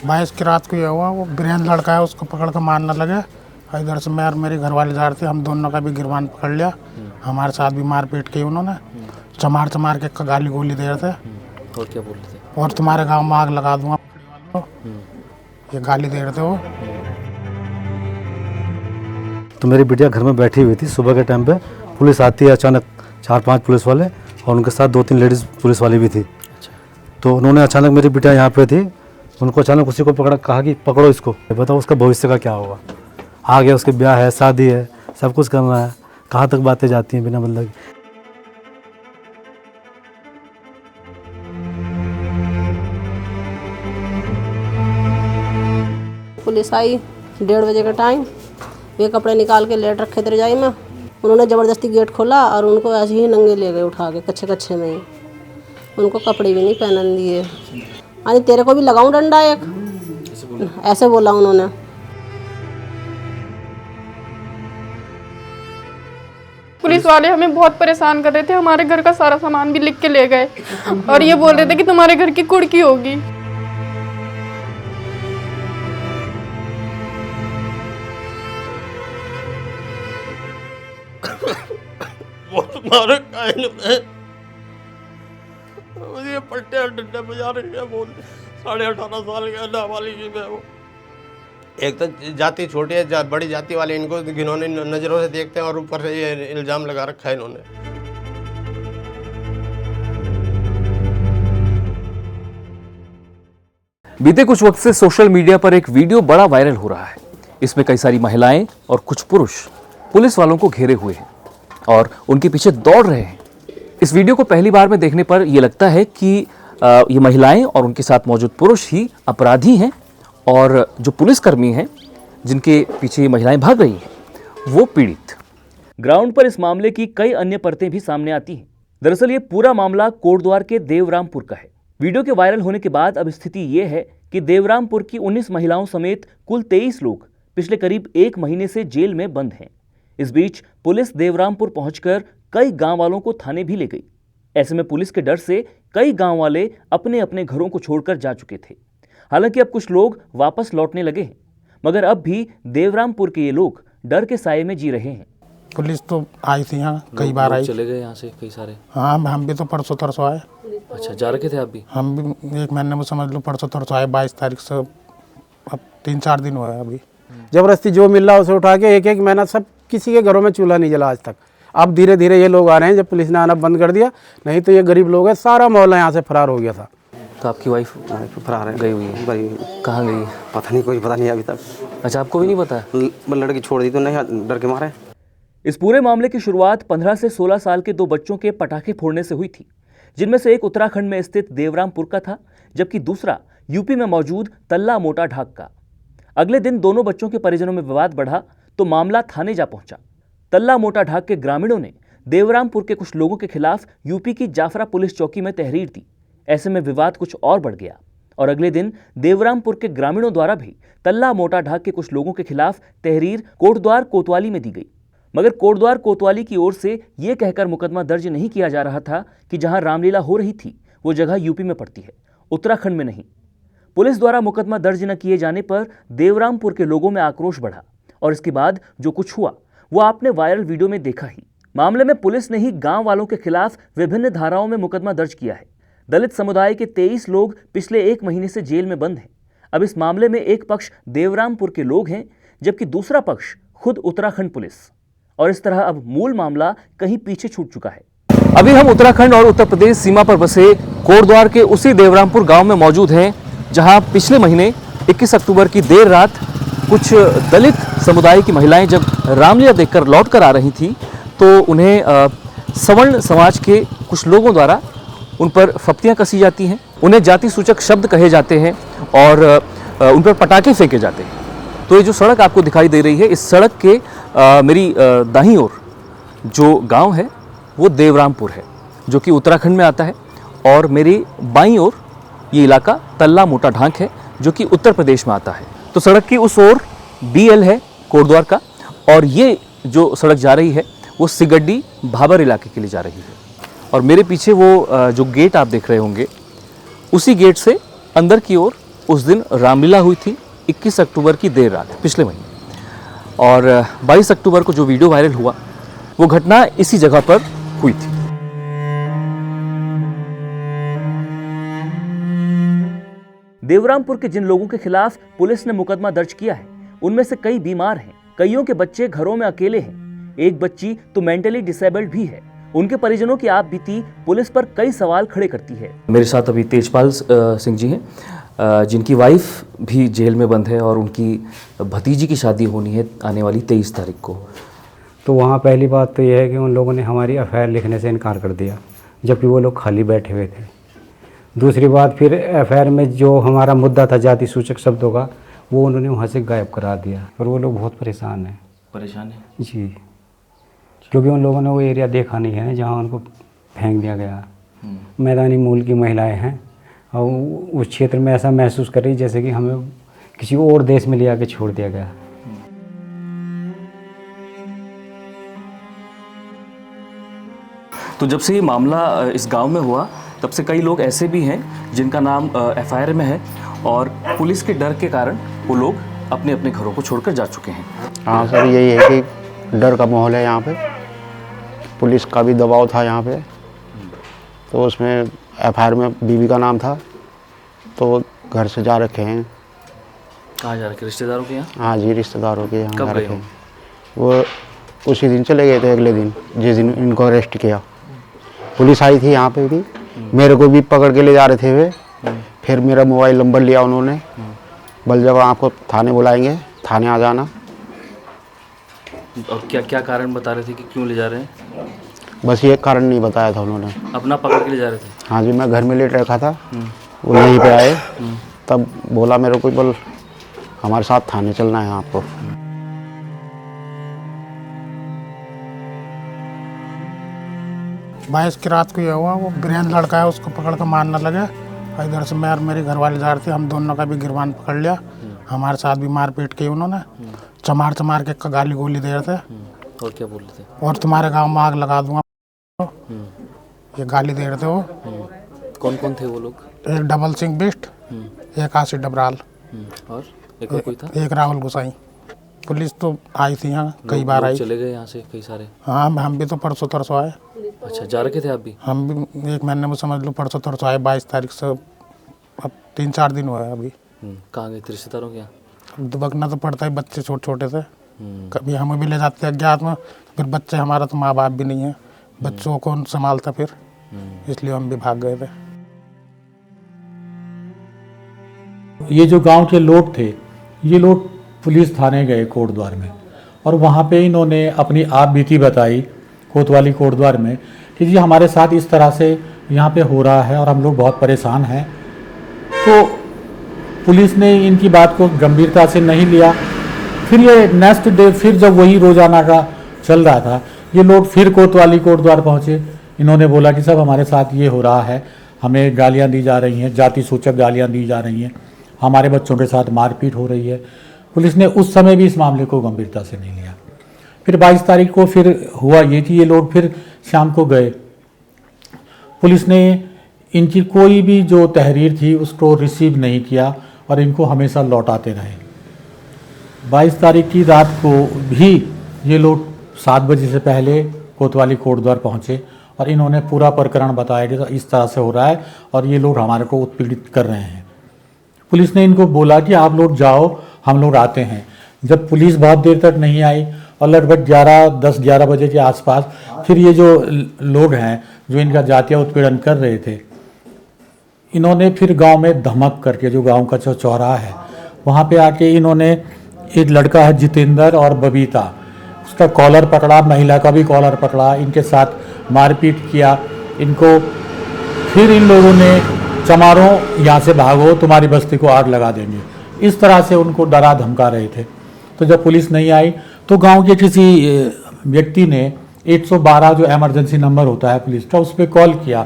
22 की रात को ये हुआ, वो बीरेन लड़का है उसको पकड़ के मारने लगे। इधर से मैं और मेरी घरवाली जा रहे थे, हम दोनों का भी गिरबान पकड़ लिया। हमारे साथ भी मारपीट की उन्होंने, चमार चमार के गाली गोली दे रहे थे। और क्या बोल रहे थे? और तुम्हारे गांव में आग लगा दूंगा, ये गाली दे रहे थे वो। तो मेरी बिटिया घर में बैठी हुई थी, सुबह के टाइम पे पुलिस आती है अचानक, 4-5 पुलिस वाले और उनके साथ 2-3 लेडीज़ पुलिस वाली भी थी। तो उन्होंने अचानक, मेरी बिटिया यहाँ पे थी, उनको अचानक उसी को पकड़ा, कहा कि पकड़ो इसको, बताओ उसका भविष्य का क्या होगा। आगे उसके ब्याह है, शादी है, सब कुछ करना है, कहाँ तक बातें जाती हैं बिना मतलब। पुलिस आई 1:30 बजे का टाइम, वे कपड़े निकाल के लेट रखे थे रजाई में। उन्होंने ज़बरदस्ती गेट खोला और उनको ऐसे ही नंगे ले गए उठा के, कच्चे कच्चे में ही। उनको कपड़े भी नहीं पहनने दिए। यानी तेरे को भी लगाऊं डंडा एक, ऐसे बोला उन्होंने। पुलिस वाले हमें बहुत परेशान कर रहे थे, हमारे घर का सारा सामान भी लिख के ले गए और ये बोल रहे थे कि तुम्हारे घर की कुड़की होगी। वो तुम्हारे कान में मुझे पट्टे और डंडे बजा रही है, बोल 18.5 साल के नाबालिग है वो। एक तो जाति छोटी है, बड़ी जाति वाले इनको घिनौनी नज़रों से देखते हैं और ऊपर से ये इल्ज़ाम लगा रखा है इन्होंने। बीते कुछ वक्त से सोशल मीडिया पर एक वीडियो बड़ा वायरल हो रहा है। इसमें कई सारी महिलाएं और कुछ पुरुष पुलिस वालों को घेरे हुए हैं और उनके पीछे दौड़ रहे हैं। इस वीडियो को पहली बार में देखने पर यह लगता है कि ये महिलाएं और उनके साथ मौजूद पुरुष ही अपराधी हैं और जो पुलिसकर्मी हैं जिनके पीछे ये महिलाएं भाग रही हैं वो पीड़ित। ग्राउंड पर इस मामले की कई अन्य परतें भी सामने आती हैं। दरअसल ये पूरा मामला कोटद्वार के देवरामपुर का है। वीडियो के वायरल होने के बाद अब स्थिति ये है कि देवरामपुर की 19 महिलाओं समेत कुल 23 लोग पिछले करीब 1 महीने से जेल में बंद हैं। इस बीच पुलिस देवरामपुर पहुंचकर कई गांव वालों को थाने भी ले गई। ऐसे में पुलिस के डर से कई गांव वाले अपने अपने घरों को छोड़कर जा चुके थे। हालांकि अब कुछ लोग वापस लौटने लगे हैं, मगर अब भी देवरामपुर के ये लोग डर के साये में जी रहे हैं। पुलिस तो आई थी यहाँ, कई बार आई। चले गए यहाँ से कई सारे। हाँ, हम भी तो परसों तरसों आए। अच्छा, जा रखे थे आप भी? हम भी 1 महीने में समझ लो, परसों तरसों आए 22 तारीख से। अब 3-4 दिन हुआ है अभी। जबरदस्ती जो मिल रहा है उसे उठा के एक महीना सब किसी के घरों में चूल्हा नहीं जला आज तक। अब धीरे धीरे ये लोग आ रहे हैं, जब पुलिस ने आना बंद कर दिया, नहीं तो ये गरीब लोग हैं, सारा मोहल्ला यहाँ से फरार हो गया था। तो आपकी वाइफ फरार है, गई हुई है? कहाँ गई? पता नहीं, कोई पता नहीं अभी तक। अच्छा, आपको भी नहीं पता? लड़की छोड़ दी तो नहीं, डर के मारे। इस पूरे मामले की शुरुआत 15 से 16 साल के 2 बच्चों के पटाखे फोड़ने से हुई थी, जिनमें से एक उत्तराखंड में स्थित देवरामपुर का था, जबकि दूसरा यूपी में मौजूद तल्ला मोटा ढाक का। अगले दिन दोनों बच्चों के परिजनों में विवाद बढ़ा तो मामला थाने जा पहुंचा। तल्ला मोटा ढाक के ग्रामीणों ने देवरामपुर के कुछ लोगों के खिलाफ यूपी की जाफरा पुलिस चौकी में तहरीर दी। ऐसे में विवाद कुछ और बढ़ गया और अगले दिन देवरामपुर के ग्रामीणों द्वारा भी तल्ला मोटा ढाक के कुछ लोगों के खिलाफ तहरीर कोटद्वार कोतवाली में दी गई। मगर कोटद्वार कोतवाली की ओर से यह कहकर मुकदमा दर्ज नहीं किया जा रहा था कि जहां रामलीला हो रही थी वो जगह यूपी में पड़ती है, उत्तराखंड में नहीं। पुलिस द्वारा मुकदमा दर्ज न किए जाने पर देवरामपुर के लोगों में आक्रोश बढ़ा और इसके बाद जो कुछ हुआ वो आपने वायरल वीडियो में देखा ही। मामले में पुलिस ने ही गांव वालों के खिलाफ विभिन्न धाराओं में मुकदमा दर्ज किया है। दलित समुदाय के 23 लोग पिछले 1 महीने से जेल में बंद हैं। अब इस मामले में एक पक्ष देवरामपुर के लोग हैं, जबकि दूसरा पक्ष खुद उत्तराखंड पुलिस। और इस तरह अब मूल मामला कहीं पीछे छूट चुका है। अभी हम उत्तराखंड और उत्तर प्रदेश सीमा पर बसे कोटद्वार के उसी देवरामपुर गांव में मौजूद हैं, जहां पिछले महीने 21 अक्टूबर की देर रात कुछ दलित समुदाय की महिलाएं जब रामलीला देखकर लौट कर आ रही थी तो उन्हें सवर्ण समाज के कुछ लोगों द्वारा उन पर फप्तियां कसी जाती हैं, उन्हें जाति सूचक शब्द कहे जाते हैं और उन पर पटाखे फेंके जाते हैं। तो ये जो सड़क आपको दिखाई दे रही है, इस सड़क के मेरी दाहिनी ओर जो गांव है वो देवरामपुर है, जो कि उत्तराखंड में आता है, और मेरी बाईं ओर ये इलाका तल्ला मोटा ढाक है, जो कि उत्तर प्रदेश में आता है। तो सड़क की उस ओर BL है कोटद्वार का, और ये जो सड़क जा रही है वो सिगड्डी भाबर इलाके के लिए जा रही है। और मेरे पीछे वो जो गेट आप देख रहे होंगे, उसी गेट से अंदर की ओर उस दिन रामलीला हुई थी 21 अक्टूबर की देर रात पिछले महीने, और 22 अक्टूबर को जो वीडियो वायरल हुआ वो घटना इसी जगह पर हुई थी। देवरामपुर के जिन लोगों के खिलाफ पुलिस ने मुकदमा दर्ज किया है उनमें से कई बीमार हैं, कईयों के बच्चे घरों में अकेले हैं, एक बच्ची तो मेंटली डिसेबल्ड भी है। उनके परिजनों की आप बीती पुलिस पर कई सवाल खड़े करती है। मेरे साथ अभी तेजपाल सिंह जी हैं, जिनकी वाइफ भी जेल में बंद है और उनकी भतीजी की शादी होनी है आने वाली 23 तारीख को। तो वहाँ पहली बात तो यह है कि उन लोगों ने हमारी एफआईआर लिखने से इनकार कर दिया, जबकि वो लोग खाली बैठे हुए थे। दूसरी बात, फिर एफआईआर में जो हमारा मुद्दा था जाति सूचक शब्दों का, वो उन्होंने वहाँ से गायब करा दिया, और वो लोग बहुत परेशान हैं। परेशान है जी, क्योंकि उन लोगों ने वो एरिया देखा नहीं है जहाँ उनको फेंक दिया गया। मैदानी मूल की महिलाएं हैं और उस क्षेत्र में ऐसा महसूस कर रही जैसे कि हमें किसी और देश में ले आके छोड़ दिया गया। तो जब से ये मामला इस गांव में हुआ तब से कई लोग ऐसे भी हैं जिनका नाम एफआईआर में है, और पुलिस के डर के कारण वो लोग अपने अपने घरों को छोड़कर जा चुके हैं। हाँ सर, यही है कि डर का माहौल है यहाँ पे, पुलिस का भी दबाव था यहाँ पे। तो उसमें एफआईआर में बीवी का नाम था, तो घर से जा रखे हैं। कहाँ जा रखे? रिश्तेदारों के यहाँ? हाँ जी, रिश्तेदारों के यहाँ जा रखे हो? हैं। वो उसी दिन चले गए थे, अगले दिन जिस दिन इनको अरेस्ट किया। पुलिस आई थी यहाँ पे भी, मेरे को भी पकड़ के ले जा रहे थे वे। फिर मेरा मोबाइल नंबर लिया उन्होंने, बोल जब आपको थाने बुलाएंगे थाने आ जाना। और क्या क्या कारण बता रहे थे कि क्यों ले जा रहे हैं? बस ये कारण नहीं बताया था उन्होंने। अपना पकड़ के ले जा रहे थे? हाँ जी, मैं घर में लेट रखा था, वो यहीं पे आए, तब बोला मेरे को, बोल हमारे साथ थाने चलना है आपको। 22 की रात को ये हुआ, वो वीरेंद्र लड़का है उसको पकड़ कर मारने लगे। इधर से मैं और मेरी घरवाली जा रहे थे, हम दोनों का भी गिरबान पकड़ लिया। हमारे साथ भी मारपीट की उन्होंने, चमार चमार के गाली गोली दे रहे थे। और क्या बोल रहे थे? और तुम्हारे गांव में आग लगा दूंगा, ये गाली दे रहे थे वो। कौन कौन थे वो लोग? एक डबल सिंह बिष्ट, एक आशी डबराल, और एक और कोई था? एक राहुल गुसाई। पुलिस तो आई थी यहाँ, कई बार आई। चले गए यहाँ से कई सारे? हाँ, हम भी तो परसों तरसों आए। अच्छा, जा रखे थे आप भी? हम भी 1 महीने में समझ लो, परसों तरसों आए 22 तारीख से। अब 3-4 दिन हुआ है अभी। कहाँ गए थे? रिश्तेदारों के यहाँ? दुबकना तो पड़ता है, बच्चे छोटे छोटे थे, कभी हमें भी ले जाते हैं अज्ञात में। फिर बच्चे, हमारा तो माँ बाप भी नहीं है, बच्चों को कौन संभालता फिर, इसलिए हम भी भाग गए थे। ये जो गांव के लोग थे, ये लोग पुलिस थाने गए कोटद्वार में, और वहाँ पे इन्होंने अपनी आप बीती बताई कोतवाली कोटद्वार में कि जी हमारे साथ इस तरह से यहाँ पे हो रहा है और हम लोग बहुत परेशान हैं। तो पुलिस ने इनकी बात को गंभीरता से नहीं लिया। फिर ये नेक्स्ट डे, फिर जब वही रोजाना का चल रहा था, ये लोग फिर कोतवाली कोटद्वार पहुँचे। इन्होंने बोला कि सब हमारे साथ ये हो रहा है, हमें गालियाँ दी जा रही हैं, जाति सूचक गालियाँ दी जा रही हैं, हमारे बच्चों के साथ मारपीट हो रही है। पुलिस ने उस समय भी इस मामले को गंभीरता से नहीं लिया। फिर 22 तारीख को फिर हुआ ये कि ये लोग फिर शाम को गए। पुलिस ने इनकी कोई भी जो तहरीर थी उसको रिसीव नहीं किया और इनको हमेशा लौटाते रहे। 22 तारीख की रात को भी ये लोग 7 बजे से पहले कोतवाली कोटद्वार पहुँचे और इन्होंने पूरा प्रकरण बताया कि इस तरह से हो रहा है और ये लोग हमारे को उत्पीड़ित कर रहे हैं। पुलिस ने इनको बोला कि आप लोग जाओ, हम लोग आते हैं। जब पुलिस बहुत देर तक नहीं आई और लगभग 10-11 बजे के आसपास फिर ये जो लोग हैं जो इनका जातीय उत्पीड़न कर रहे थे, इन्होंने फिर गांव में धमक करके, जो गांव का जो चौराहा है वहाँ पे आके इन्होंने, एक लड़का है जितेंद्र और बबीता, उसका कॉलर पकड़ा, महिला का भी कॉलर पकड़ा, इनके साथ मारपीट किया इनको। फिर इन लोगों ने चमारों यहाँ से भागो, तुम्हारी बस्ती को आग लगा देंगे, इस तरह से उनको डरा धमका रहे थे। तो जब पुलिस नहीं आई तो गांव के किसी व्यक्ति ने 112 जो इमरजेंसी नंबर होता है पुलिस का, उस पर कॉल किया।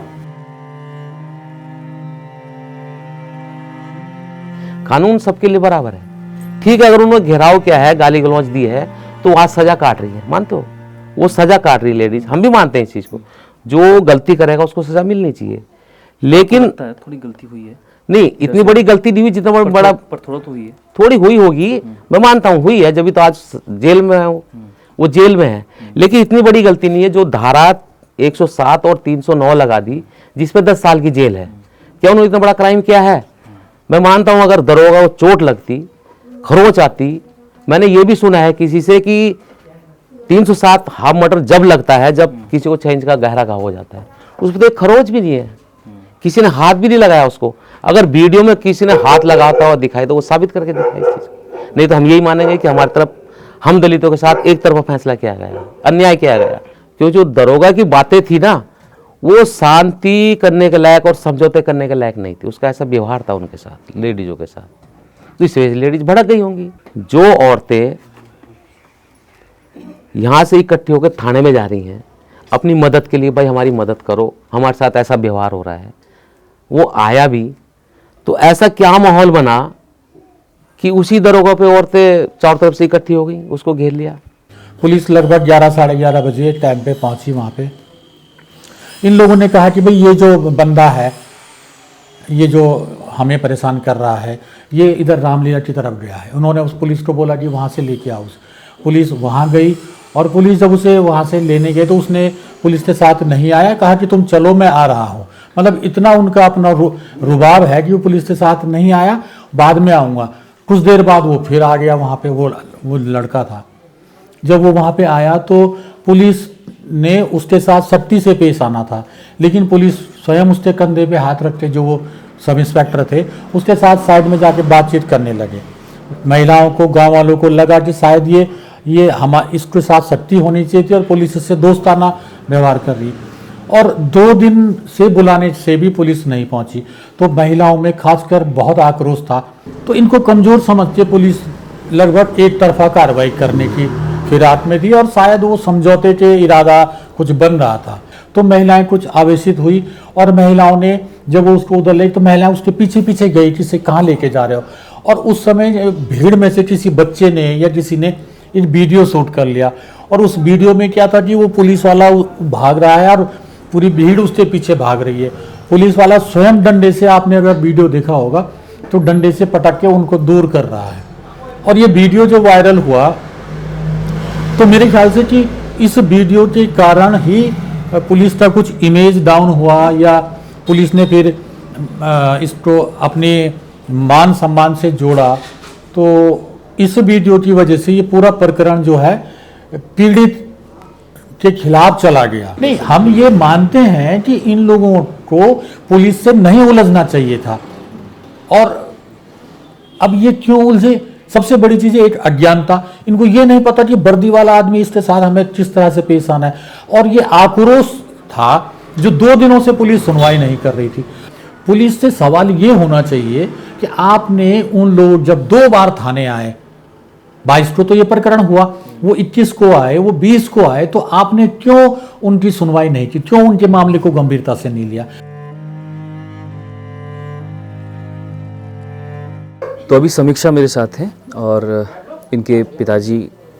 कानून सबके लिए बराबर है, ठीक है। अगर उन्होंने घेराव किया है, गाली गलौज दी है, तो आज सजा काट रही है, मानते हो? वो सजा काट रही है लेडीज, हम भी मानते हैं इस चीज को। जो गलती करेगा उसको सजा मिलनी चाहिए, लेकिन थोड़ी गलती हुई है, नहीं, इतनी बड़ी गलती नहीं हुई जितना बड़ा पर थोड़ा तो हुई है। थोड़ी हुई होगी, मैं मानता हूँ हुई है, जब तो आज जेल में है वो जेल में है, लेकिन इतनी बड़ी गलती नहीं है जो धारा 107 और 309 लगा दी जिसपे 10 साल की जेल है। क्या उन्होंने इतना बड़ा क्राइम किया है? मैं मानता हूं अगर दरोगा को चोट लगती, खरोच आती, मैंने ये भी सुना है किसी से कि 307 हाफ मर्डर जब लगता है जब किसी को 6 इंच का गहरा घाव हो जाता है, उस पर तो एक खरोच भी नहीं है, किसी ने हाथ भी नहीं लगाया उसको। अगर वीडियो में किसी ने हाथ लगाता हुआ दिखाई तो वो साबित करके दिखाए इस चीज को। नहीं तो हम यही मानेंगे कि हमारी तरफ हम दलितों के साथ एक तरफा फैसला किया गया, अन्याय किया गया। क्योंकि जो दरोगा की बातें थी ना, वो शांति करने के लायक और समझौते करने के लायक नहीं थी। उसका ऐसा व्यवहार था उनके साथ, लेडीजों के साथ, तो इस वजह से लेडीज भड़क गई होंगी। जो औरतें यहाँ से इकट्ठी होकर थाने में जा रही हैं अपनी मदद के लिए, भाई हमारी मदद करो, हमारे साथ ऐसा व्यवहार हो रहा है, वो आया भी तो ऐसा क्या माहौल बना कि उसी दरोगा पे औरतें चारों तरफ से इकट्ठी हो गई, उसको घेर लिया। पुलिस लगभग 11 साढ़े 11 बजे टाइम पे पहुंची वहाँ पे। इन लोगों ने कहा कि भाई ये जो बंदा है, ये जो हमें परेशान कर रहा है, ये इधर रामलीला की तरफ गया है। उन्होंने उस पुलिस को बोला कि वहाँ से लेके आओ। पुलिस वहाँ गई और पुलिस जब उसे वहाँ से लेने गए तो उसने पुलिस के साथ नहीं आया, कहा कि तुम चलो मैं आ रहा हूँ। मतलब इतना उनका अपना रुबाब है कि वो पुलिस के साथ नहीं आया, बाद में आऊँगा। कुछ देर बाद वो फिर आ गया वहाँ पे, वो लड़का था। जब वो वहाँ पे आया तो पुलिस ने उसके साथ सख्ती से पेश आना था, लेकिन पुलिस स्वयं उसके कंधे पे हाथ रख के, जो वो सब इंस्पेक्टर थे, उसके साथ साइड में जाके बातचीत करने लगे। महिलाओं को, गांव वालों को लगा कि शायद ये इसके साथ सख्ती होनी चाहिए थी और पुलिस इससे दोस्ताना व्यवहार कर रही। और 2 दिन से बुलाने से भी पुलिस नहीं पहुंची, तो महिलाओं में खासकर बहुत आक्रोश था। तो इनको कमजोर समझ के पुलिस लगभग एक तरफा कार्रवाई करने की फिराक में थी और शायद वो समझौते के इरादा कुछ बन रहा था। तो महिलाएं कुछ आवेशित हुई और महिलाओं ने जब वो उसको उधर ले, तो महिलाएं उसके पीछे पीछे गई कि इसे कहाँ लेके जा रहे हो। और उस समय भीड़ में से किसी बच्चे ने या किसी ने एक वीडियो शूट कर लिया, और उस वीडियो में क्या था कि वो पुलिस वाला भाग रहा है और पूरी भीड़ उसके पीछे भाग रही है। पुलिस वाला स्वयं डंडे से, आपने अगर वीडियो देखा होगा तो डंडे से पटक के उनको दूर कर रहा है। और ये वीडियो जो वायरल हुआ, तो मेरे ख्याल से कि इस वीडियो के कारण ही पुलिस का कुछ इमेज डाउन हुआ, या पुलिस ने फिर इसको अपने मान सम्मान से जोड़ा। तो इस वीडियो की वजह से ये पूरा प्रकरण जो है पीड़ित के खिलाफ चला गया। नहीं, हम ये मानते हैं कि इन लोगों को पुलिस से नहीं उलझना चाहिए था, और अब ये क्यों उलझे? सबसे बड़ी चीज है एक अज्ञानता। इनको ये नहीं पता कि वर्दी वाला आदमी इसके साथ हमें किस तरह से पेश आना है। और ये आक्रोश था जो 2 दिनों से पुलिस सुनवाई नहीं कर रही थी। पुलिस से सवाल ये होना चाहिए कि आपने उन लोग जब 2 बार थाने आए, 22 को तो ये प्रकरण हुआ, वो 21 को आए, वो 20 को आए, तो आपने क्यों उनकी सुनवाई नहीं की? क्यों उनके मामले को गंभीरता से नहीं लिया? तो अभी समीक्षा मेरे साथ हैं और इनके पिताजी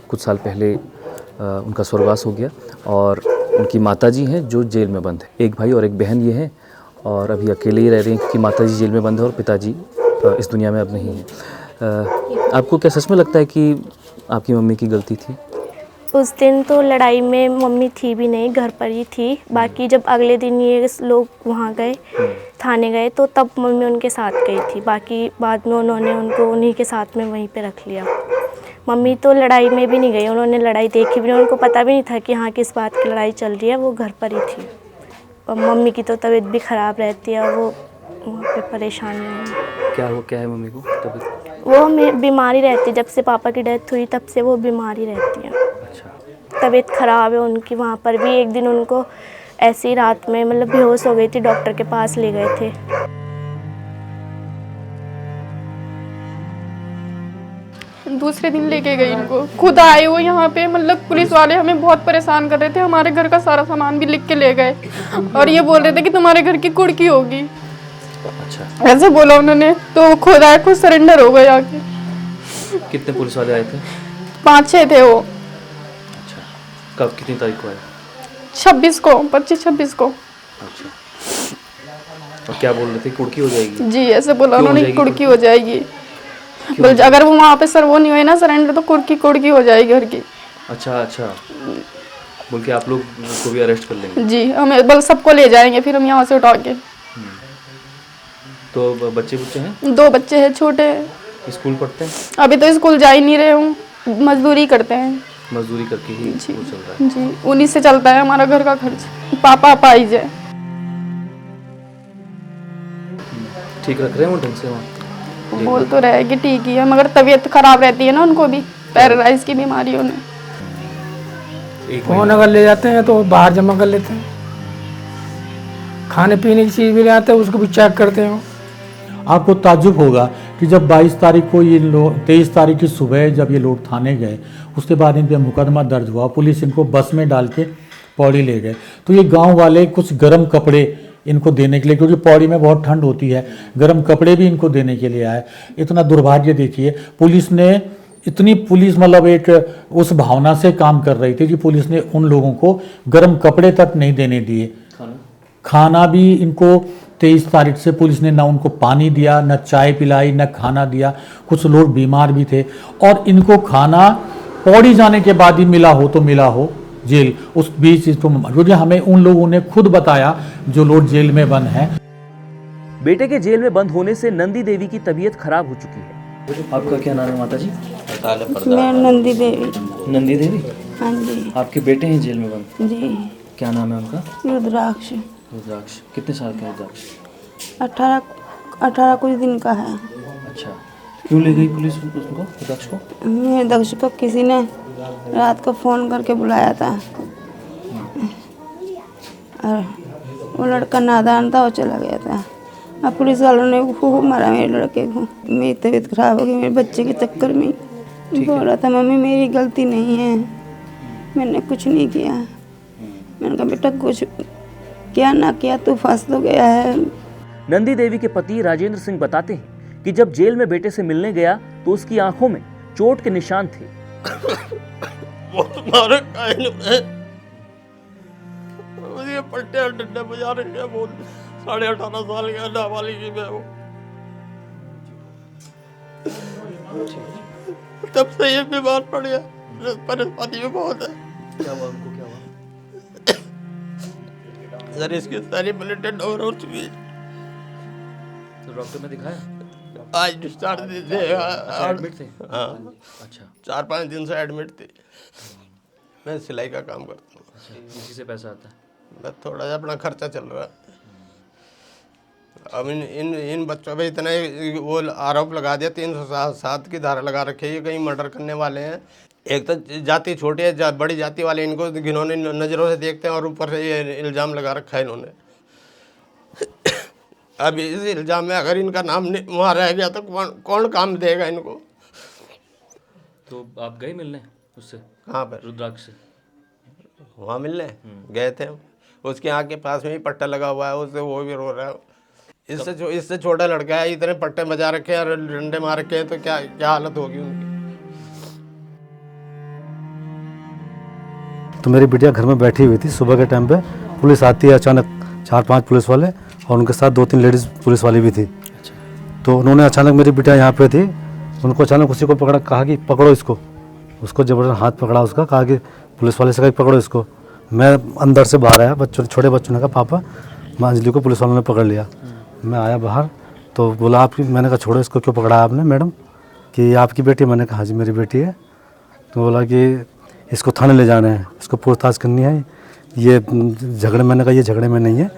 कुछ साल पहले उनका स्वर्गवास हो गया, और उनकी माताजी हैं जो जेल में बंद है। एक भाई और एक बहन ये हैं, और अभी अकेले ही रह रहे हैं क्योंकि माताजी जेल में बंद है और पिताजी इस दुनिया में अब नहीं है। आपको क्या सच में लगता है कि आपकी मम्मी की गलती थी? उस दिन तो लड़ाई में मम्मी थी भी नहीं, घर पर ही थी। बाकी जब अगले दिन ये लोग वहाँ गए, थाने गए, तो तब मम्मी उनके साथ गई थी। बाकी बाद में उन्होंने उनको उन्हीं के साथ में वहीं पे रख लिया। मम्मी तो लड़ाई में भी नहीं गई, उन्होंने लड़ाई देखी भी नहीं, उनको पता भी नहीं था कि हाँ किस बात की लड़ाई चल रही है, वो घर पर ही थी। और मम्मी की तो तबीयत भी ख़राब रहती है और वो वहाँ पे परेशान है। क्या है मम्मी को तबीयत? वो बीमारी रहती है, जब से पापा की डेथ हुई तब से वो बीमारी रहती है। अच्छा। तबीयत ख़राब है उनकी। वहाँ पर भी एक दिन उनको ऐसी ही रात में मतलब बेहोश हो गई थी, डॉक्टर के पास ले गए थे। दूसरे दिन लेके गई इनको, खुद आए वो यहाँ पे। मतलब पुलिस वाले हमें बहुत परेशान कर रहे थे, हमारे घर का सारा सामान भी लिख के ले गए और ये बोल रहे थे कि तुम्हारे घर की कुड़की होगी। अच्छा। ऐसे बोला उन्होंने, तो वो खुद आए, खुद सरेंडर हो गए आके। कितने पुलिस वाले आए थे? 5-6 थे वो। अच्छा। कब, कितनी तारीख को आए? 26 को, 25-26 को। अच्छा। और क्या बोल रहे थे, कुड़की हो जाएगी? जी ऐसे बोला क्यों हो उन्होंने, जाएगी कुड़की हो जाएगी। बोल अगर वो वहाँ पे सर वो नहीं हुए ना सरेंडर, तो कुड़की कुड़की हो जाएगी घर की। अच्छा बोल के आप लोग को भी अरेस्ट कर लेंगे? जी हमें बल सबको ले जाएंगे फिर हम यहाँ से उठा के। तो बच्चे हैं? 2 बच्चे हैं, छोटे हैं, स्कूल पढ़ते हैं? अभी तो स्कूल जा ही नहीं रहे हूँ, मजदूरी करते हैं। मजदूरी करके ही जी वो चल रहा है? जी उन्हीं से चलता है हमारा घर का खर्च। पापा पाइज है। ठीक रख रहे हैं वो ढंग से वहाँ? बोल तो रहे कि ठीक ही है, मगर तबीयत खराब रहती है ना उनको भी, पैरालाइज की बीमारी उन्हें। फोन अगर ले जाते हैं तो बाहर जमा कर लेते हैं, खाने पीने की चीज़ भी ले आते हैं उसको भी चेक करते हैं। आपको ताज्जुब होगा कि जब 22 तारीख को ये लोग 23 तारीख की सुबह जब ये लोग थाने गए, उसके बाद इन पे मुकदमा दर्ज हुआ, पुलिस इनको बस में डाल के पौड़ी ले गए। तो ये गांव वाले कुछ गर्म कपड़े इनको देने के लिए, क्योंकि पौड़ी में बहुत ठंड होती है, गर्म कपड़े भी इनको देने के लिए आए। इतना दुर्भाग्य देखिए, पुलिस मतलब एक उस भावना से काम कर रही थी कि पुलिस ने उन लोगों को गर्म कपड़े तक नहीं देने दिए। खाना भी इनको 23 तारीख से पुलिस ने ना उनको पानी दिया, ना चाय पिलाई, ना खाना दिया। कुछ लोग बीमार भी थे और इनको खाना पौड़ी जाने के बाद ही मिला हो जेल, उस बीच इसको, क्योंकि हमें उन लोगों ने खुद बताया जो लोग जेल में बंद हैं। बेटे के जेल में बंद होने से नंदी देवी की तबीयत खराब हो चुकी है। आपका क्या नाम है माता जी? मैं नंदी देवी। नंदी देवी? हाँ जी। आपके बेटे हैं जेल में बंद? जी। क्या नाम है उनका? रुद्राक्ष। रुद्राक्ष कितने साल का है रुद्राक्ष? 18 कुछ दिन का है। अच्छा, क्यों ले गई पुलिस उसको, रुद्राक्ष को? रुद्राक्ष को किसी ने रात को फ़ोन करके बुलाया था और वो लड़का नादान था, वो चला गया था। अब पुलिस वालों ने खूब मारा मेरे लड़के को। मेरी तबीयत खराब हो गई मेरे बच्चे के चक्कर में। बोल रहा था मम्मी मेरी गलती नहीं है, मैंने कुछ नहीं किया। मैंने कहा बेटा कुछ क्या ना किया, तू फंस तो गया है। नंदी देवी के पति राजेंद्र सिंह बताते हैं कि जब जेल में बेटे से मिलने गया तो उसकी आंखों में चोट के निशान थे। वो तुम्हारे कायल में मुझे पट्टे डंडे बजा रहे हैं, बोल 18.5 साल का नाबालिग मैं वो। तब से ये बीमार पड़ गया, परेशानी भी बहुत है। क्या हुआ उनको, क्या हुआ? सर इसकी सारी ब्लड ओवर हो चुकी है। तो डॉक्टर ने दिखाया? आज डिस्चार्ज थे। एडमिट थे? हाँ। अच्छा, 4-5 दिन से एडमिट थे। मैं सिलाई का काम करता हूँ। अच्छा, इसी से पैसा आता है? बस थोड़ा सा अपना खर्चा चल रहा है। अब इन बच्चों पे इतना वो आरोप लगा दिया, 307 की धारा लगा रखी है, ये कहीं मर्डर करने वाले हैं। एक तो जाति छोटी है, बड़ी जाति वाले इनको घिनौनी नज़रों से देखते हैं और ऊपर से ये इल्ज़ाम लगा रखा है इन्होंने। अब इस इल्ज़ाम में अगर इनका नाम वहाँ रह गया तो कौन काम देगा इनको? तो आप गए मिलने उससे? कहाँ पर? रुद्राक्ष से? वहाँ मिलने गए थे। उसके आँख के पास में ही पट्टा लगा हुआ है, उससे वो भी रो रहा है। इससे छोटा लड़का है, इतने पट्टे बजा रखे हैं और डंडे मार रखे हैं, तो क्या हालत होगी उनकी। तो मेरी बिटिया घर में बैठी हुई थी, सुबह के टाइम पे पुलिस आती है अचानक, 4-5 पुलिस वाले और उनके साथ 2-3 लेडीज़ पुलिस वाली भी थी। तो उन्होंने अचानक, मेरी बिटिया यहाँ पे थी, उनको अचानक उसी को पकड़ा, कहा कि पकड़ो इसको। उसको ज़बरदस्त हाथ पकड़ा उसका, कहा कि पुलिस वाले से कहा पकड़ो इसको। मैं अंदर से बाहर आया, छोटे बच्चों ने कहा पापा अंजलि को पुलिस वालों ने पकड़ लिया। मैं आया बाहर तो बोला आपकी, मैंने कहा छोड़ो इसको, क्यों पकड़ा आपने मैडम, कि आपकी बेटी? मैंने कहा हाँ जी मेरी बेटी है। तो बोला कि इसको थाने ले जाना है, इसको पूछताछ करनी है, ये झगड़े, मैंने कहा ये झगड़े में नहीं है,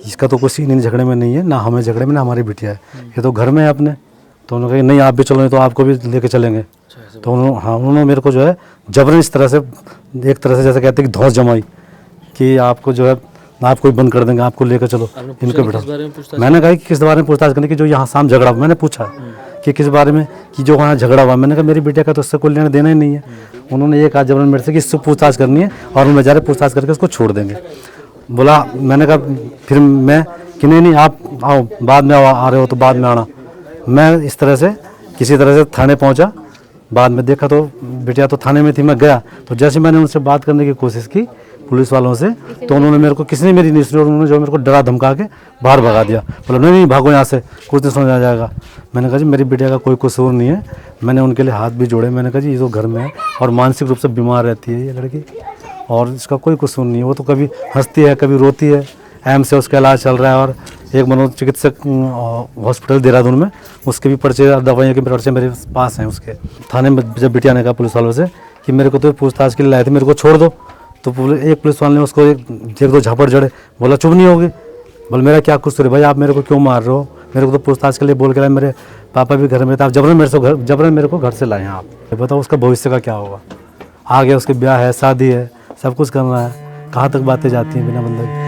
इसका तो कोई सीन झगड़े में नहीं है, ना हमें झगड़े में ना हमारी बिटिया है, ये तो घर में है अपने। तो उन्होंने कहा नहीं आप भी चलो, नहीं तो आपको भी लेके चलेंगे। तो उन्होंने मेरे को जो है जबरन इस तरह से, एक तरह से जैसे कहते हैं कि धौंस जमाई कि आपको जो है आपको ही बंद कर देंगे, आपको लेकर चलो इनको बैठा। मैंने कहा कि किस बारे में पूछताछ करने की, जो यहाँ शाम झगड़ा, मैंने पूछा कि किस बारे में, कि जो वहाँ झगड़ा हुआ। मैंने कहा मेरी बेटिया का तो इससे कोई लेना देना ही नहीं है। उन्होंने ये कहा जबरन मेरे से कि इससे पूछताछ करनी है और हम बेचारे पूछताछ करके उसको छोड़ देंगे। बोला, मैंने कहा फिर मैं कि नहीं आप आओ, बाद में आ रहे हो तो बाद में आना। मैं इस तरह से किसी तरह से थाने पहुँचा। बाद में देखा तो बेटिया तो थाने में थी, मैं गया तो जैसे मैंने उनसे बात करने की कोशिश की पुलिस वालों से, तो उन्होंने मेरे को, किसी ने मेरी नहीं सुनी और उन्होंने जो मेरे को डरा धमका के बाहर भगा दिया। बोला नहीं नहीं भागो यहाँ से, कुछ नहीं समझ आ जाएगा। मैंने कहा जी मेरी बिटिया का कोई कसूर नहीं है। मैंने उनके लिए हाथ भी जोड़े। मैंने कहा जी ये तो घर में है और मानसिक रूप से बीमार रहती है ये लड़की, और इसका कोई कसूर नहीं है। वो तो कभी हंसती है कभी रोती है। एम्स से उसका इलाज चल रहा है और एक मनोचिकित्सक हॉस्पिटल देहरादून में, उसके भी पर्चे दवाइयों के पर्चे मेरे पास हैं उसके। थाने में जब बिटिया ने कहा पुलिस वालों से कि मेरे को तो पूछताछ के लिए लाए थे, मेरे को छोड़ दो, तो एक पुलिस वाले ने उसको एक दो झापड़ जड़े। बोला चुप नहीं होगी। बोल मेरा क्या कसूर है भाई, आप मेरे को क्यों मार रहे हो? मेरे को तो पूछताछ के लिए बोल के लाए, मेरे पापा भी घर में थे, आप जबरन मेरे को घर से लाए हैं आप। बताओ उसका भविष्य का क्या होगा? आगे उसके ब्याह है, शादी है, सब कुछ करना है, कहाँ तक बातें जाती हैं बिना बंदे की।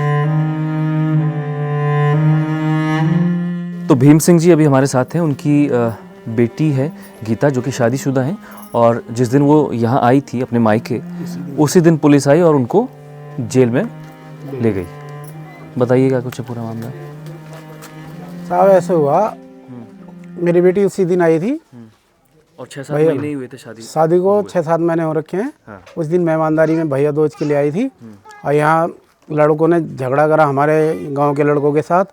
तो भीम सिंह जी अभी हमारे साथ हैं। उनकी बेटी है गीता जो कि शादीशुदा है, और जिस दिन वो यहाँ आई थी अपने मायके, उसी दिन पुलिस आई और उनको जेल में ले गई। बताइएगा कुछ पूरा मामला। साहब ऐसे हुआ, मेरी बेटी उसी दिन आई थी और 6-7 महीने ही हुए थे शादी को, 6-7 महीने हो रखे हैं। हाँ। उस दिन मेहमानदारी में भैया दोस्त के लिए आई थी और यहाँ लड़कों ने झगड़ा करा हमारे गांव के लड़कों के साथ,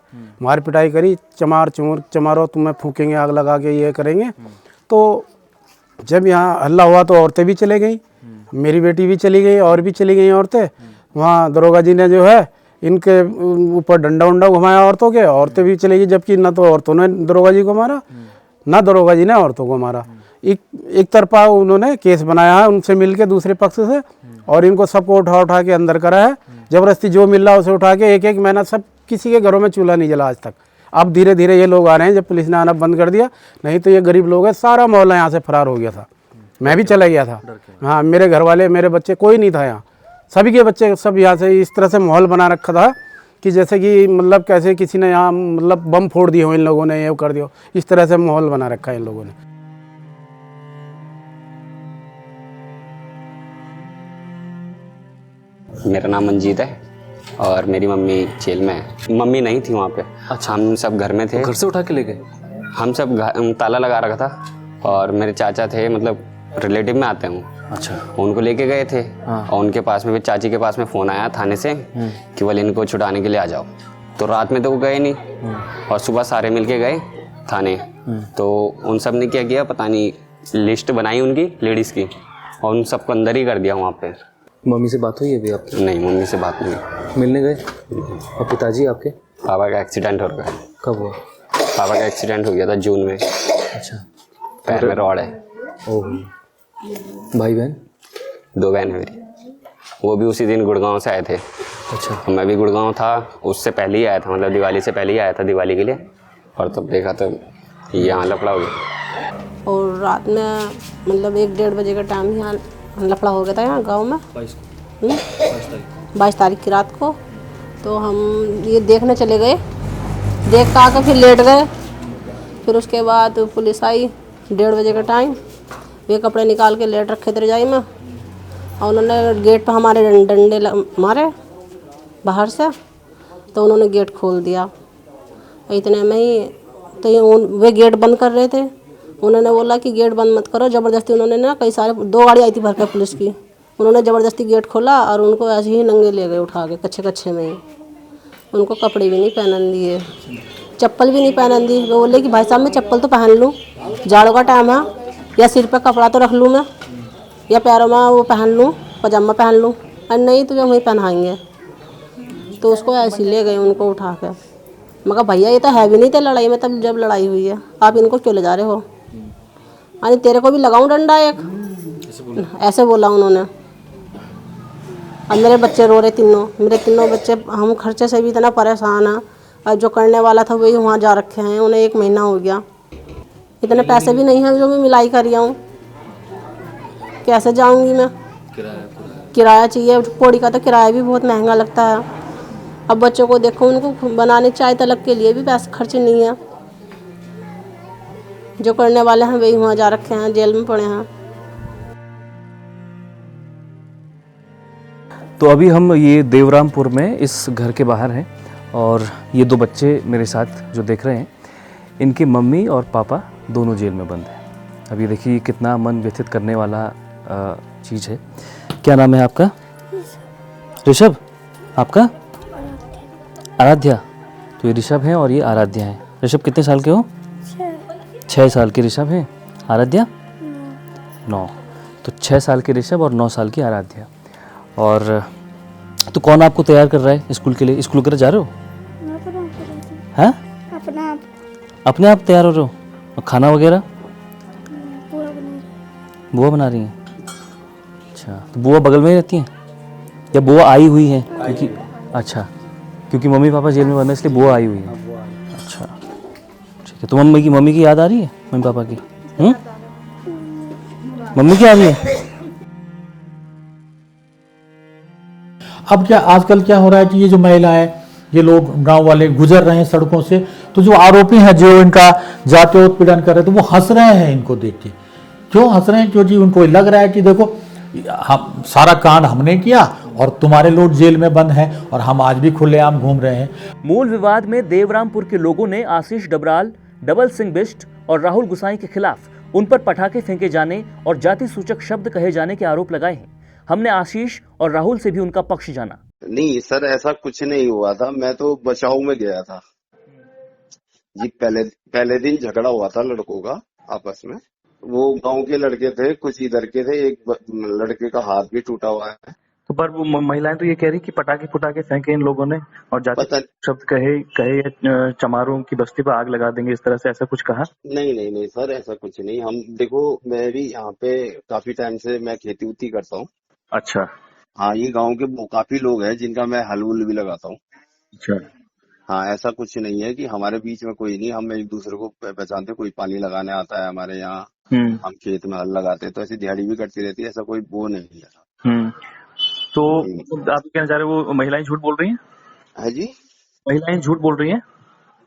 मार पिटाई करी, चमार चूर चमारो तुम्हें फूकेंगे, आग लगा के ये करेंगे। तो जब यहाँ हल्ला हुआ तो औरतें भी चले गई, मेरी बेटी भी चली गई और भी चली गई औरतें। वहाँ दरोगा जी ने जो है इनके ऊपर डंडा उंडा घुमाया औरतों के, औरतें भी चली गई, जबकि ना तो औरतों ने दरोगा जी को मारा ना दरोगा जी ने औरतों को मारा। एक तरफा उन्होंने केस बनाया है उनसे मिलके दूसरे पक्ष से, और इनको सबको उठा के अंदर करा है जबरदस्ती, जो मिल रहा उसे उठा के। एक महीना सब किसी के घरों में चूल्हा नहीं जला आज तक। अब धीरे धीरे ये लोग आ रहे हैं, जब पुलिस ने आना बंद कर दिया, नहीं तो ये गरीब लोग हैं, सारा मोहल्ला यहाँ से फरार हो गया था। मैं भी चला गया था। हाँ, मेरे घर वाले, मेरे बच्चे, कोई नहीं था यहाँ, सभी के बच्चे सब यहाँ से। इस तरह से माहौल बना रखा था कि जैसे कि मतलब कैसे किसी ने यहाँ मतलब बम फोड़ दिए हो इन लोगों ने, ये कर दिया, इस तरह से माहौल बना रखा है इन लोगों ने। मेरा नाम मंजीत है और मेरी मम्मी जेल में है। मम्मी नहीं थी वहाँ पे। अच्छा। हम सब घर में थे। घर से उठा के ले गए? हम सब ताला लगा रखा था और मेरे चाचा थे, मतलब रिलेटिव में आते हैं। अच्छा। उनको लेके गए थे। हाँ। और उनके पास में भी, चाची के पास में फ़ोन आया थाने से कि बोले इनको छुड़ाने के लिए आ जाओ। तो रात में तो वो गए नहीं और सुबह सारे मिल के गए थाने। तो उन सब ने क्या किया पता नहीं, लिस्ट बनाई उनकी लेडीज़ की और उन सबको अंदर ही कर दिया वहाँ पे। मम्मी से बात हुई अभी आपकी? नहीं, मम्मी से बात नहीं। मिलने गए? और पिताजी आपके? पापा का एक्सीडेंट हो गया। कब हुआ? पापा का एक्सीडेंट हो गया था जून में। अच्छा। पैर में रॉड है। ओह। भाई बहन? 2 बहन है मेरी, वो भी उसी दिन गुड़गांव से आए थे। अच्छा। मैं भी गुड़गांव था, उससे पहले ही आया था, मतलब दिवाली से पहले ही आया था दिवाली के लिए। और तब देखा तो यहाँ लफड़ा हो गया। और रात में मतलब 1-1:30 बजे का टाइम यहाँ लफड़ा हो गया था यहाँ गांव में। 22 तारीख की रात को। तो हम ये देखने चले गए, देख के आकर फिर लेट गए। फिर उसके बाद पुलिस आई 1:30 बजे का टाइम, वे कपड़े निकाल के लेट रखे थे रजाई में, और उन्होंने गेट पर हमारे डंडे मारे बाहर से। तो उन्होंने गेट खोल दिया। इतने में ही तो वे गेट बंद कर रहे थे। उन्होंने बोला कि गेट बंद मत करो, ज़बरदस्ती उन्होंने ना कई सारे 2 गाड़ी आई थी भर के पुलिस की, उन्होंने ज़बरदस्ती गेट खोला और उनको ऐसे ही नंगे ले गए उठा के, कच्चे में ही। उनको कपड़े भी नहीं पहन दिए, चप्पल भी नहीं पहन दी। वो बोले कि भाई साहब मैं चप्पल तो पहन लूँ, जाड़ों का टाइम है, या सिर पर कपड़ा तो रख लूँ मैं, या पैरों में वो पहन लूँ, पजामा पहन लूँ। और नहीं तो वहीं पहनाएंगे। तो उसको ऐसे ले गए उनको उठा के। मगर भैया ये तो है भी नहीं थे लड़ाई में, तब जब लड़ाई हुई है, आप इनको क्यों ले जा रहे हो? अरे तेरे को भी लगाऊं डंडा एक, ऐसे बोला उन्होंने। अब मेरे बच्चे रो रहे, मेरे तीनों बच्चे, हम खर्चे से भी इतना परेशान हैं। और जो करने वाला था वही वहाँ जा रखे हैं, उन्हें 1 महीना हो गया। इतने पैसे भी नहीं हैं जो मैं मिलाई कर रहा हूँ, कैसे जाऊँगी मैं? किराया चाहिए, पौड़ी का तो किराया भी बहुत महंगा लगता है। अब बच्चों को देखो, उनको बनाने चाय तलक के लिए भी पैसे खर्चे नहीं है। जो करने वाले हैं वही वहाँ जा रखे हैं, जेल में पड़े हैं। तो अभी हम ये देवरामपुर में इस घर के बाहर हैं, और ये 2 बच्चे मेरे साथ जो देख रहे हैं, इनके मम्मी और पापा दोनों जेल में बंद हैं। अब ये देखिए कितना मन व्यथित करने वाला चीज़ है। क्या नाम है आपका? ऋषभ। आपका? आराध्या। तो ये ऋषभ है और ये आराध्या है। ऋषभ कितने साल के हो? 6 साल के ऋषभ है। आराध्या 9। तो 6 साल के ऋषभ और 9 साल की आराध्या। और तो कौन आपको तैयार कर रहा है स्कूल के लिए? स्कूल कर जा रहे हो? हैं? अपने आप तैयार हो रहे हो? और खाना वगैरह बुआ बना रही हैं? अच्छा, तो बुआ बगल में ही रहती हैं या बुआ आई हुई है? क्योंकि अच्छा, क्योंकि मम्मी पापा जेल में बंद है इसलिए बुआ आई हुई है। अच्छा ठीक है। तो मम्मी की याद आ रही है? मम्मी पापा की? मम्मी की आ रही है? अब क्या आजकल क्या हो रहा है कि ये जो महिलाएं, ये लोग गांव वाले गुजर रहे हैं सड़कों से, तो जो आरोपी हैं जो इनका जातीय उत्पीड़न कर रहे हैं, तो वो हंस रहे हैं इनको देख के। क्यों हंस रहे हैं? क्योंकि उनको लग रहा है कि देखो हम सारा कांड हमने किया और तुम्हारे लोग जेल में बंद हैं और हम आज भी खुलेआम घूम रहे हैं। मूल विवाद में देवरामपुर के लोगों ने आशीष डबराल, डबल सिंह बिष्ट और राहुल गुसाई के खिलाफ उन पर पटाखे फेंके जाने और जाति सूचक शब्द कहे जाने के आरोप लगाए हैं। हमने आशीष और राहुल से भी उनका पक्ष जाना। नहीं सर, ऐसा कुछ नहीं हुआ था, मैं तो बचाव में गया था जी। पहले दिन झगड़ा हुआ था लड़कों का आपस में। वो गांव के लड़के थे, कुछ इधर के थे, एक लड़के का हाथ भी टूटा हुआ है। तो पर वो महिलाएं तो ये कह रही कि पटाखे फुटाके फेंके इन लोगों ने और जाति शब्द कहे चमारों की बस्ती पर आग लगा देंगे, इस तरह से ऐसा कुछ कहा? नहीं सर, ऐसा कुछ नहीं। हम देखो, मैं भी यहाँ पे काफी टाइम से मैं खेती उती करता हूँ। अच्छा। हाँ, ये गांव के काफी लोग हैं जिनका मैं हल उल भी लगाता हूँ। अच्छा। हाँ, ऐसा कुछ नहीं है कि हमारे बीच में कोई नहीं, हम एक दूसरे को पहचानते। कोई पानी लगाने आता है हमारे यहाँ, हम खेत में हल लगाते हैं, तो ऐसी दिहाड़ी भी करती रहती है, ऐसा कोई वो नहीं है। तो आप कहना चाह रहे हो वो महिलाएं झूठ बोल रही हैं? है जी, महिलाएं झूठ बोल रही हैं?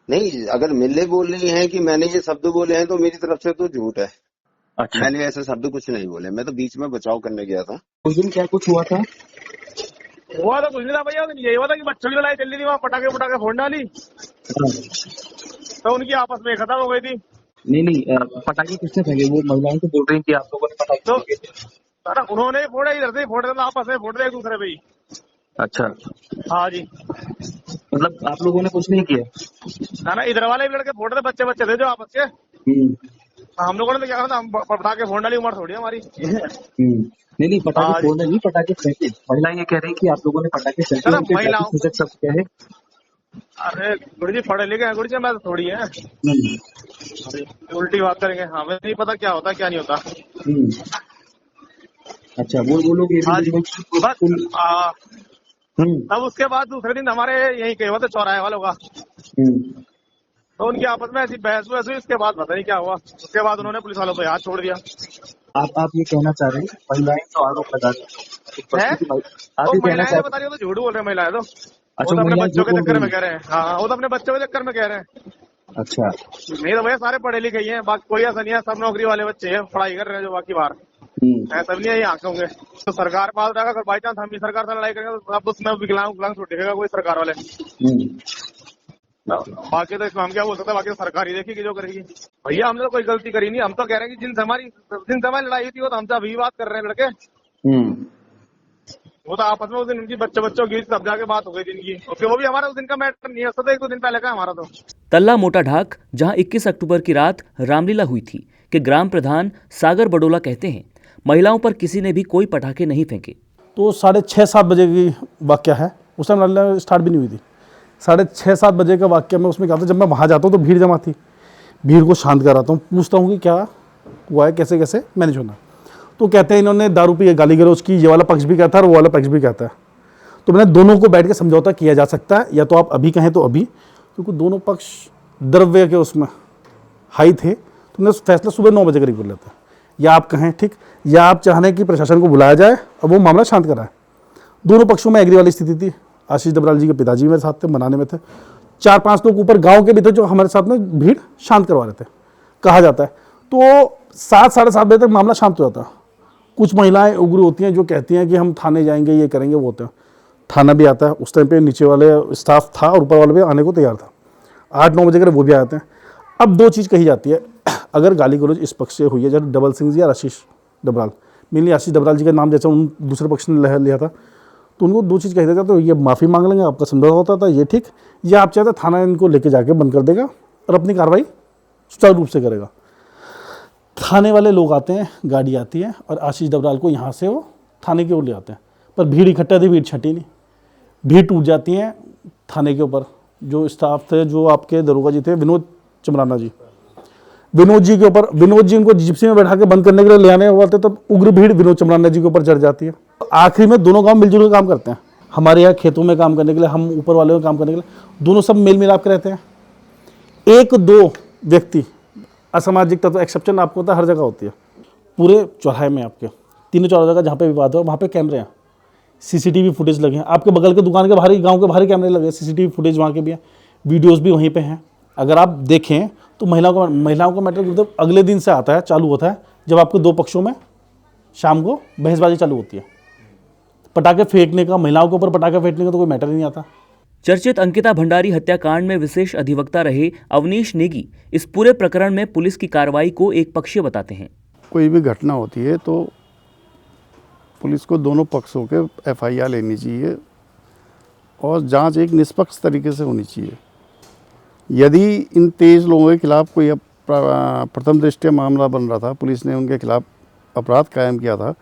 नहीं, अगर मिले बोल रही हैं कि मैंने ये शब्द बोले हैं तो मेरी तरफ से तो झूठ है। अच्छा। मैंने ऐसे शब्द कुछ नहीं बोले, मैं तो बीच में बचाव करने गया था। उस दिन क्या कुछ हुआ था? हुआ तो कुछ नहीं था भैया, यही हुआ था कि बच्चों की लड़ाई चल रही थी, वहाँ पटाखे फोड़ने वाली, तो उनकी आपस में खत्म हो गई थी। नहीं, पटाखे किसने फेंके? वो महिलाएं तो बोल रही हैं कि आप लोगों ने पटाखे तो उन्होंने फोड़े, इधर से फोड़ रहे, आपस में फोड़ रहे एक दूसरे पे ही। अच्छा। हाँ जी। मतलब आप लोगों ने कुछ नहीं किया? ना, इधर वाले भी लड़के फोड़ रहे, बच्चे थे जो आपस के। हम लोगों ने तो क्या करना, हम पटाखे फोड़ने वाली उम्र थोड़ी हमारी। नहीं, पटाखे फोड़ने नहीं, पटाखे फेंके। महिलाएं ये कह रही कि आप लोगों ने पटाखे फेंके, महिलाओं सब कहे। अरे गुरु जी पढ़े लिखे हैं गुरु जी, मैं तो थोड़ी है उल्टी बात करेंगे। हमें नहीं पता क्या होता क्या नहीं होता। अच्छा, वो लोग तब उसके बाद दूसरे दिन हमारे यही कहे हुआ था चौराहे वालों का, तो उनकी आपस में ऐसी बहस हुई। उसके बाद पता नहीं क्या हुआ, उसके बाद उन्होंने पुलिस वालों को हाथ छोड़ दिया। आप ये कहना चाह रहे हैं महिलाएं तो आरोप लगा रही हैं? महिलाएं बता रही हो तो झूठ बोल रहे हैं महिलाएं तो। अच्छा, वो तो अपने बच्चों के चक्कर में कह रहे हैं। हाँ, वो तो अपने बच्चों के चक्कर में कह रहे हैं। अच्छा। नहीं तो भैया सारे पढ़े लिखे ही हैं, बाकी कोई ऐसा नहीं है, सब नौकरी वाले बच्चे हैं, पढ़ाई कर रहे हैं जो बाकी बाहर ऐसा नहीं है। यहाँ होंगे तो सरकार पास रहेगा, अगर बाई चांस हम भी सरकार से लड़ाई करेंगे तो अब उसमें विकलांग छूट देगा कोई सरकार वाले। बाकी तो इसमें हम क्या बोल सकते हैं, बाकी तो सरकार ही देखेगी जो करेगी। भैया हमने तो कोई गलती करी नहीं, हम तो कह रहे हैं कि जिनसे हमारी लड़ाई हुई थी वो तो हमसे अभी बात कर रहे हैं लड़के। वो तो आपस में उस दिन उनकी बच्चों की तब जाके बात हो गई दिन की, ओके। वो भी हमारा उस दिन का मैटर नहीं है, तो 1-2 दिन पहले का हमारा। तो तल्ला मोटा ढाक, जहां 21 अक्टूबर की रात रामलीला हुई थी, के ग्राम प्रधान सागर बडोला कहते हैं महिलाओं पर किसी ने भी कोई पटाखे नहीं फेंके। तो 6:30-7 बजे की वाक्य है, उस टाइम रामलीला स्टार्ट भी नहीं हुई थी। 6:30-7 बजे का वाक्य में उसमें क्या था, जब मैं वहाँ जाता हूँ तो भीड़ जमा थी, भीड़ को शांत कराता हूँ, पूछता हूँ कि क्या हुआ है, कैसे कैसे मैनेज होना। तो कहते हैं इन्होंने दारू पी, गाली गलौज की, ये वाला पक्ष भी कहता है और वो वाला पक्ष भी कहता है। तो मैंने दोनों को बैठ के समझौता किया जा सकता है, या तो आप अभी कहें तो अभी, क्योंकि दोनों पक्ष द्रव्य के उसमें हाई थे, तो मैंने फैसला सुबह 9 बजे करीब कर लेता है। या आप कहें ठीक, या आप चाहें कि प्रशासन को बुलाया जाए और वो मामला शांत कराए। दोनों पक्षों में एग्री वाली स्थिति थी। आशीष डबराल जी के पिताजी मेरे साथ थे, मनाने में थे। 4-5 लोग ऊपर गाँव के भी थे जो हमारे साथ में भीड़ शांत करवा रहे थे, कहा जाता है। तो 7-7:30 बजे तक मामला शांत हो जाता। कुछ महिलाएं उग्र होती हैं जो कहती हैं कि हम थाने जाएंगे, ये करेंगे, वो होता है। थाना भी आता है, उस टाइम पे नीचे वाले स्टाफ था और ऊपर वाले भी आने को तैयार था। 8-9 बजे करीब वो भी आते हैं। अब 2 चीज़ कही जाती है, अगर गाली गलौज इस पक्ष से हुई है, जैसे डबल सिंह जी या आशीष डबराल, मेनली आशीष डबराल जी का नाम जैसे उन दूसरे पक्ष ने लिया था, तो उनको दो चीज़ कह देता, तो ये माफ़ी मांग लेंगे, आपका समझौता होता था, ये ठीक, या आप चाहते थाना इनको लेके जाके बंद कर देगा और अपनी कार्रवाई सुचारू रूप से करेगा। थाने वाले लोग आते हैं, गाड़ी आती है और आशीष डबराल को यहाँ से वो थाने की ओर ले आते हैं, पर भीड़ इकट्ठा थी, भीड़ छटी नहीं, भीड़ टूट जाती है थाने के ऊपर। जो स्टाफ थे, जो आपके दरोगा जी थे, विनोद चमराना जी, विनोद जी के ऊपर, विनोद जी उनको जिप्सी में बैठा के बंद करने के लिए ले आने वाले थे, तब उग्र भीड़ विनोद चमराना जी के ऊपर चढ़ जाती है। आखिरी में दोनों गांव मिलजुल के काम करते हैं, हमारे यहाँ खेतों में काम करने के लिए, हम ऊपर वाले में काम करने के लिए, दोनों सब मेल मिलाप के रहते हैं। एक दो व्यक्ति असामाजिक तत्व, एक्सेप्शन आपको होता है, हर जगह होती है, पूरे चौराहे में आपके तीनों चारों जगह जहाँ पे विवाद हो वहाँ पे कैमरे हैं, सीसीटीवी फुटेज लगे हैं, आपके बगल के दुकान के बाहर, गांव के बाहर कैमरे लगे, सीसीटीवी फुटेज वहाँ के भी हैं, वीडियोस भी वहीं पे हैं। अगर आप देखें तो महिलाओं का मैटर मतलब अगले दिन से आता है, चालू होता है, जब आपके दो पक्षों में शाम को बहसबाजी चालू होती है। पटाखे फेंकने का, महिलाओं के ऊपर पटाखे फेंकने का तो कोई मैटर ही नहीं आता। चर्चित अंकिता भंडारी हत्याकांड में विशेष अधिवक्ता रहे अवनीश नेगी इस पूरे प्रकरण में पुलिस की कार्रवाई को एक पक्षीय बताते हैं। कोई भी घटना होती है तो पुलिस को दोनों पक्षों के एफआईआर लेनी चाहिए और जांच एक निष्पक्ष तरीके से होनी चाहिए। यदि इन 23 लोगों के खिलाफ कोई प्रथम दृष्टया मामला बन रहा था, पुलिस ने उनके खिलाफ अपराध कायम किया था,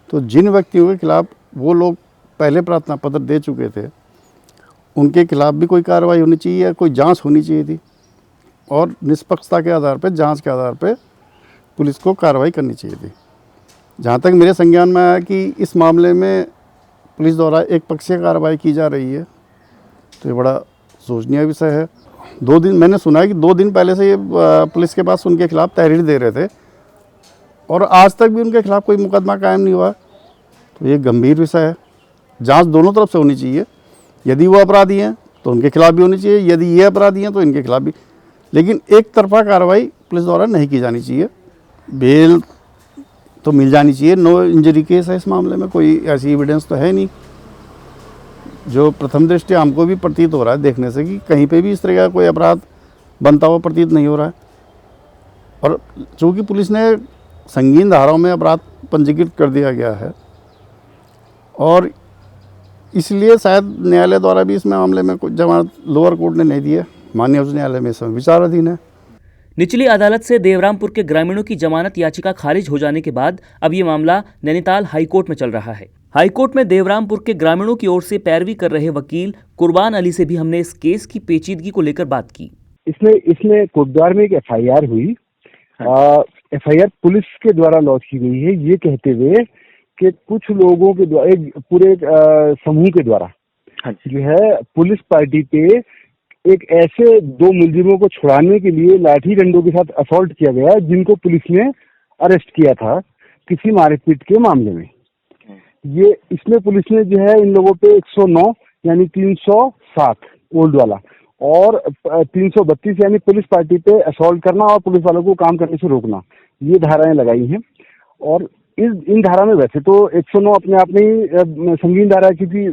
तो जिन व्यक्तियों के खिलाफ वो लोग पहले प्रार्थना पत्र दे चुके थे, उनके खिलाफ भी कोई कार्रवाई होनी चाहिए, कोई जांच होनी चाहिए थी और निष्पक्षता के आधार पर, जांच के आधार पर पुलिस को कार्रवाई करनी चाहिए थी। जहाँ तक मेरे संज्ञान में आया कि इस मामले में पुलिस द्वारा एक पक्षीय कार्रवाई की जा रही है, तो ये बड़ा सोचनीय विषय है। 2 दिन मैंने सुना है कि 2 दिन पहले से ये पुलिस के पास उनके खिलाफ तहरीर दे रहे थे और आज तक भी उनके खिलाफ कोई मुकदमा कायम नहीं हुआ, तो ये गंभीर विषय है। जांच दोनों तरफ से होनी चाहिए, यदि वो अपराधी हैं तो उनके खिलाफ भी होनी चाहिए, यदि ये अपराधी हैं तो इनके खिलाफ भी, लेकिन एक तरफा कार्रवाई पुलिस द्वारा नहीं की जानी चाहिए। बेल तो मिल जानी चाहिए। नो इंजरी केस है इस मामले में, कोई ऐसी एविडेंस तो है नहीं जो प्रथम दृष्टया हमको भी प्रतीत हो रहा है देखने से कि कहीं पे भी इस तरह का कोई अपराध बनता हुआ प्रतीत नहीं हो रहा है। और चूँकि पुलिस ने संगीन धाराओं में अपराध पंजीकृत कर दिया गया है और इसलिए शायद न्यायालय द्वारा भी इस मामले में कोई जमानत लोअर कोर्ट ने नहीं दी है, माननीय उच्च न्यायालय में इस समय विचाराधीन है। निचली अदालत से देवरामपुर के ग्रामीणों की जमानत याचिका खारिज हो जाने के बाद अब ये मामला नैनीताल हाईकोर्ट में चल रहा है। हाईकोर्ट में देवरामपुर के ग्रामीणों की ओर से पैरवी कर रहे वकील कुर्बान अली से भी हमने इस केस की पेचीदगी को लेकर बात की। इसमें कोटद्वार में एक एफआईआर हुई। एफआईआर पुलिस के द्वारा लॉन्च की गई है, ये कहते हुए कि कुछ लोगों के द्वारा, एक पूरे समूह के द्वारा जो है पुलिस पार्टी पे एक ऐसे 2 मुलजिमों को छुड़ाने के लिए लाठी डंडों के साथ असॉल्ट किया गया, जिनको पुलिस ने अरेस्ट किया था किसी मारपीट के मामले में। ये इसमें पुलिस ने जो है इन लोगों पे 109 यानी 307 ओल्ड वाला और 332 यानी पुलिस पार्टी पे असॉल्ट करना और पुलिस वालों को काम करने से रोकना, ये धाराएं लगाई हैं। और इन धारा में वैसे तो 109 अपने आप में ही संगीन धारा है, क्योंकि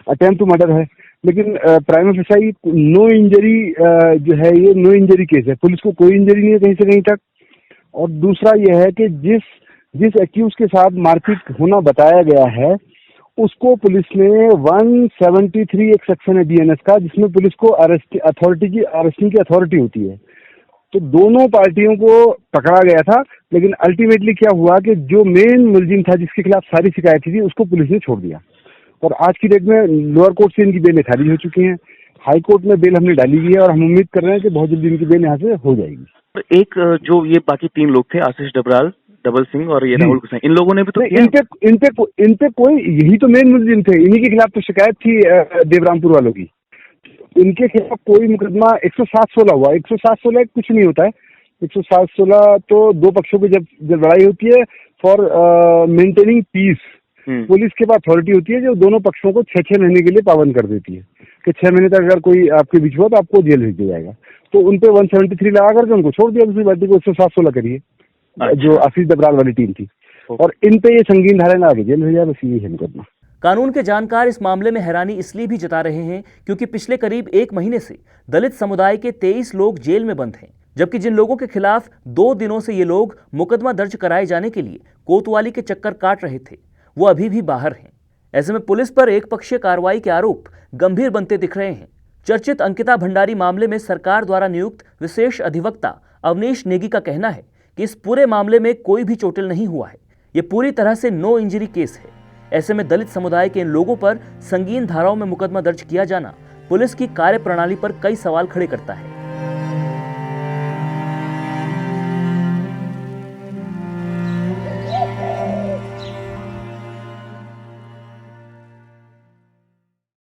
अटेम्प्ट टू मर्डर है, लेकिन प्राइमा फेसाई नो इंजरी जो है, ये नो इंजरी केस है, पुलिस को कोई इंजरी नहीं है कहीं से कहीं तक। और दूसरा यह है कि जिस एक्यूज के साथ मारपीट होना बताया गया है, उसको पुलिस ने 173 एक सेक्शन है बीएनएस का, जिसमें पुलिस को अरेस्टिंग की अथॉरिटी होती है। तो दोनों पार्टियों को पकड़ा गया था, लेकिन अल्टीमेटली क्या हुआ कि जो मेन मुलजिम था, जिसके खिलाफ सारी शिकायत थी, उसको पुलिस ने छोड़ दिया। और आज की डेट में लोअर कोर्ट से इनकी बेलें खारिज हो चुकी हैं, हाई कोर्ट में बेल हमने डाली हुई है और हम उम्मीद कर रहे हैं कि बहुत जल्दी इनकी बेल यहाँ से हो जाएगी। एक जो ये बाकी 3 लोग थे, आशीष डबराल, डबल सिंह और ये राहुल गुसाई, इन लोगों ने भी तो इनपे कोई, यही तो मेन मुलजिम थे, इन्हीं के खिलाफ तो शिकायत थी देवरामपुर वालों की। इनके खिलाफ कोई मुकदमा 107-16 हुआ। 107-16 कुछ नहीं होता है। 107-16 तो 2 पक्षों की जब लड़ाई होती है फॉर मेंटेनिंग पीस, पुलिस के पास अथॉरिटी होती है जो दोनों पक्षों को 6-6 महीने के लिए पाबंद कर देती है कि 6 महीने तक अगर कोई आपके बीच हुआ तो आपको जेल भेज दिया जाएगा। तो उनपे 173 लगा करके उनको छोड़ दिया, दूसरी पार्टी को 107-16 करिए, जो आशीष डबराल वाली टीम थी, और इन पे ये संगीन धारा लगा के जेल भेजा। बस यही है मुकदमा। कानून के जानकार इस मामले में हैरानी इसलिए भी जता रहे हैं क्योंकि पिछले करीब 1 महीने से दलित समुदाय के 23 लोग जेल में बंद हैं, जबकि जिन लोगों के खिलाफ 2 दिनों से ये लोग मुकदमा दर्ज कराए जाने के लिए कोतवाली के चक्कर काट रहे थे, वो अभी भी बाहर हैं। ऐसे में पुलिस पर एक पक्षीय कार्रवाई के आरोप गंभीर बनते दिख रहे हैं। चर्चित अंकिता भंडारी मामले में सरकार द्वारा नियुक्त विशेष अधिवक्ता अवनीश नेगी का कहना है कि इस पूरे मामले में कोई भी चोटिल नहीं हुआ है। ये पूरी तरह से नो इंजरी केस है। ऐसे में दलित समुदाय के इन लोगों पर संगीन धाराओं में मुकदमा दर्ज किया जाना पुलिस की कार्यप्रणाली पर कई सवाल खड़े करता है।